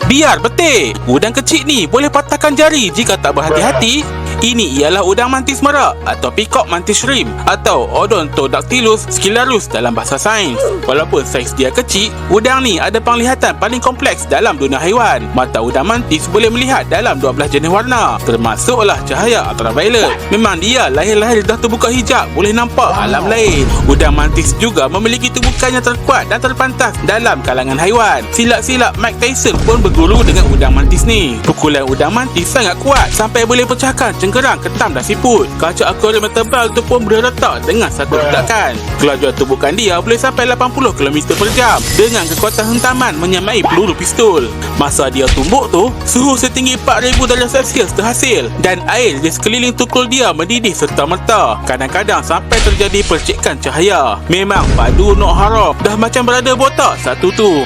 Biar betik. Udang kecil ni boleh patahkan jari jika tak berhati-hati. Ini ialah udang mantis merak atau peacock mantis shrimp atau Odontodactylus scilarus dalam bahasa sains. Walaupun saiz dia kecil, udang ni ada penglihatan paling kompleks dalam dunia haiwan. Mata udang mantis boleh melihat dalam 12 jenis warna, termasuklah cahaya ultraviolet. Memang dia lahir-lahir dah terbuka hijab, boleh nampak alam lain. Udang mantis juga memiliki tubuhkan yang terkuat dan terpantas dalam kalangan haiwan. Silap-silap Mike Tyson pun berguru dengan udang mantis ni. Pukulan udang mantis sangat kuat sampai boleh pecahkan cengkerang, ketam dan siput. Kaca akuarium yang tebal tu pun boleh retak dengan satu ledakan. Kelajuan tubuhkan dia boleh sampai 80 km per jam dengan kekuatan hentaman menyamai peluru pistol. Masa dia tumbuk tu, suhu setinggi 4000 darjah Celsius terhasil dan air di sekeliling tukul dia mendidih serta-merta. Kadang-kadang sampai terjadi percikan cahaya. Memang padu nok haram. Dah macam berada botak satu tu.